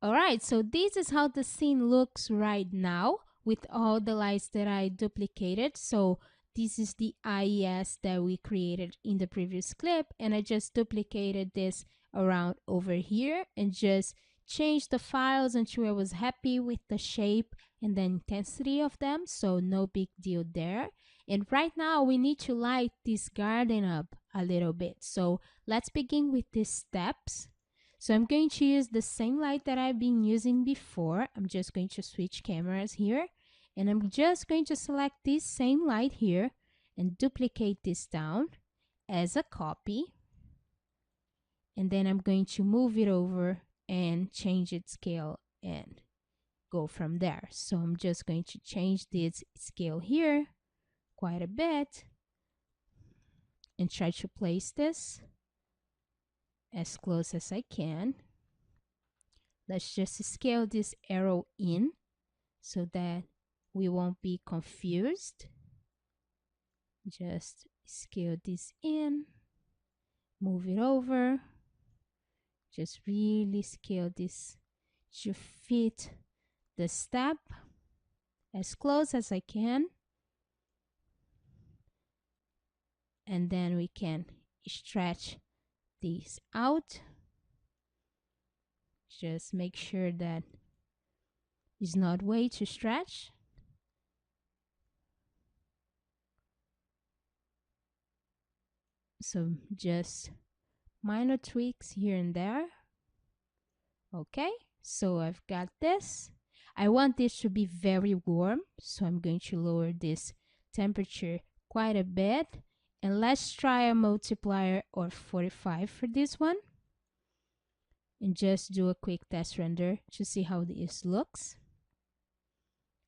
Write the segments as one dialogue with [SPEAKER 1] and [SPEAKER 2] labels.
[SPEAKER 1] Alright, so this is how the scene looks right now with all the lights that I duplicated. So this is the IES that we created in the previous clip, and I just duplicated this around over here and just changed the files until I was happy with the shape and the intensity of them, so no big deal there. And right now we need to light this garden up a little bit. So let's begin with these steps. So I'm going to use the same light that I've been using before. I'm just going to switch cameras here, and I'm just going to select this same light here and duplicate this down as a copy. And then I'm going to move it over and change its scale and go from there. So I'm just going to change this scale here quite a bit and try to place this as close as I can. Let's just scale this arrow in so that we won't be confused. Just scale this in, move it over, just really scale this to fit the step as close as I can. And then we can stretch these out. Just make sure that it's not way too stretched. So just minor tweaks here and there. Okay, so I've got this. I want this to be very warm, so I'm going to lower this temperature quite a bit. And let's try a multiplier of 45 for this one. And just do a quick test render to see how this looks.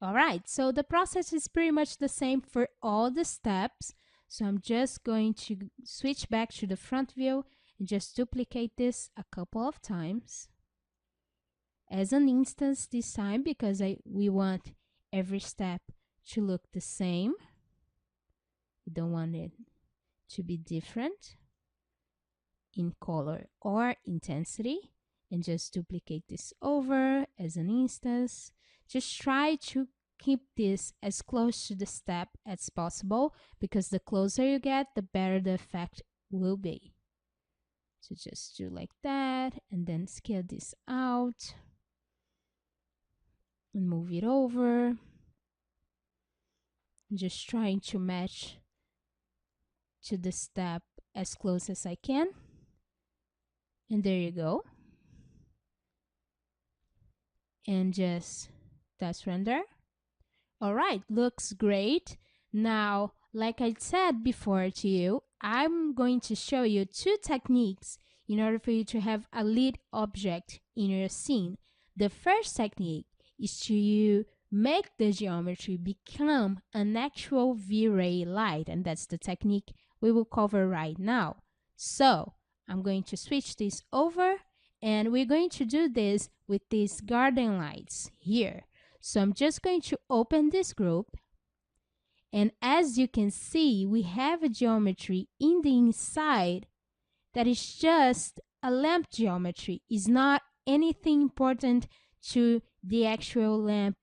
[SPEAKER 1] Alright, so the process is pretty much the same for all the steps. So I'm just going to switch back to the front view and just duplicate this a couple of times as an instance this time, because we want every step to look the same. We don't want it to be different in color or intensity. And just duplicate this over as an instance. Just try to keep this as close to the step as possible, because the closer you get, the better the effect will be. So just do like that, and then scale this out and move it over. Just trying to match to the step as close as I can. And there you go. And just test render. Alright, looks great. Now, like I said before to you, I'm going to show you two techniques in order for you to have a lead object in your scene. The first technique is to make the geometry become an actual V-Ray light, and that's the technique we will cover right now. So, I'm going to switch this over, and we're going to do this with these garden lights here. So I'm just going to open this group, and as you can see, we have a geometry in the inside that is just a lamp geometry. It's not anything important to the actual lamp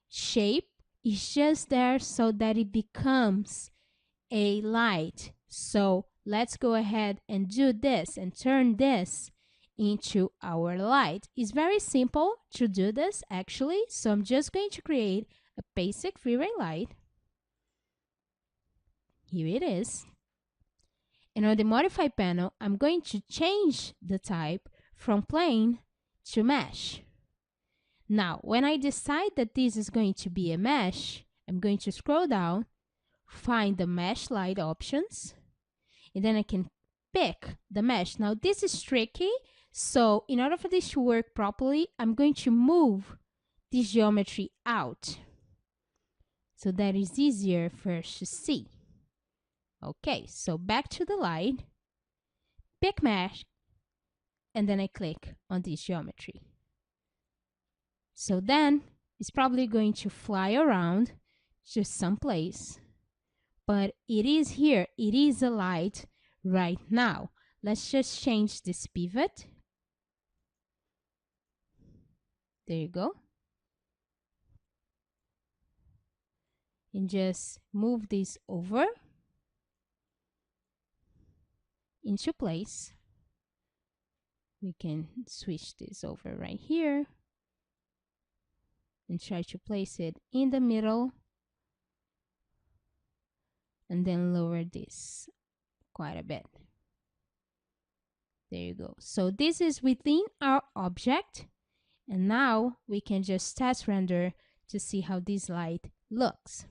[SPEAKER 1] shape. It's just there so that it becomes a light. So let's go ahead and do this and turn this into our light. It's very simple to do this actually. So I'm just going to create a basic V-Ray light. Here it is. And on the modify panel, I'm going to change the type from plane to mesh. Now, when I decide that this is going to be a mesh, I'm going to scroll down, find the mesh light options, and then I can pick the mesh. Now, this is tricky. So in order for this to work properly, I'm going to move this geometry out so that is easier for us to see. Okay, so back to the light, pick mesh, and then I click on this geometry. So then it's probably going to fly around to some place, but it is here. It is a light right now. Let's just change this pivot. There you go. And just move this over into place. We can switch this over right here and try to place it in the middle, and then lower this quite a bit. There you go. So this is within our object, and now we can just test render to see how this light looks.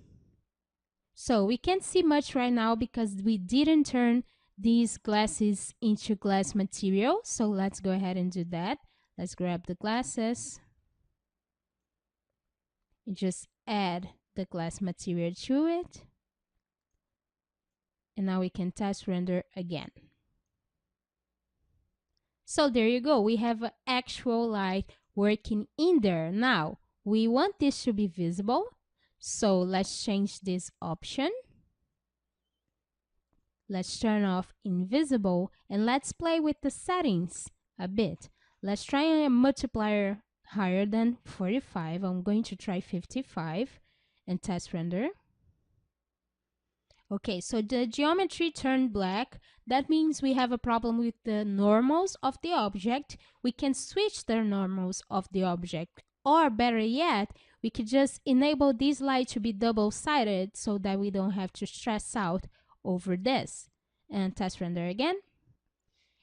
[SPEAKER 1] So we can't see much right now because we didn't turn these glasses into glass material. So let's go ahead and do that. Let's grab the glasses and just add the glass material to it. And now we can test render again. So there you go. We have an actual light working in there. Now, we want this to be visible. So let's change this option. Let's turn off invisible and let's play with the settings a bit. Let's try a multiplier higher than 45. I'm going to try 55 and test render. Okay, so the geometry turned black. That means we have a problem with the normals of the object. We can switch the normals of the object. Or better yet, we could just enable this light to be double-sided so that we don't have to stress out over this. And test render again.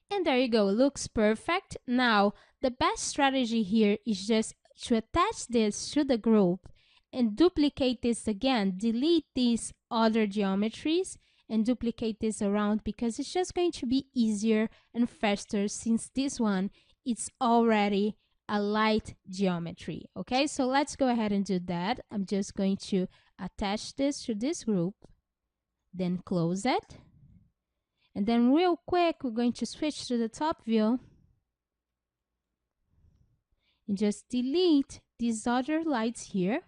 [SPEAKER 1] And there you go, looks perfect. Now, the best strategy here is just to attach this to the group and duplicate this again. Delete these other geometries and duplicate this around because it's just going to be easier and faster since this one is already a light geometry. Okay, so let's go ahead and do that. I'm just going to attach this to this group, then close it. And then real quick, we're going to switch to the top view and just delete these other lights here.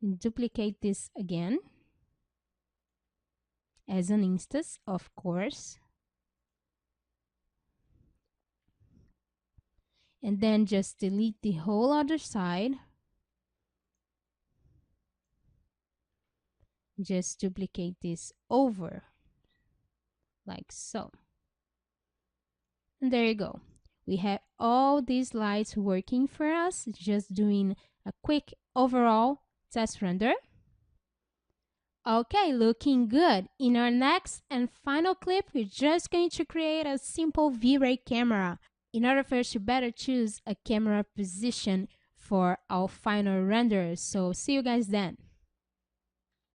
[SPEAKER 1] And duplicate this again as an instance, of course. And then just delete the whole other side. Just duplicate this over, like so. And there you go. We have all these lights working for us, just doing a quick overall test render. Okay, looking good. In our next and final clip, we're just going to create a simple V-Ray camera in order for us to better choose a camera position for our final render. So see you guys then.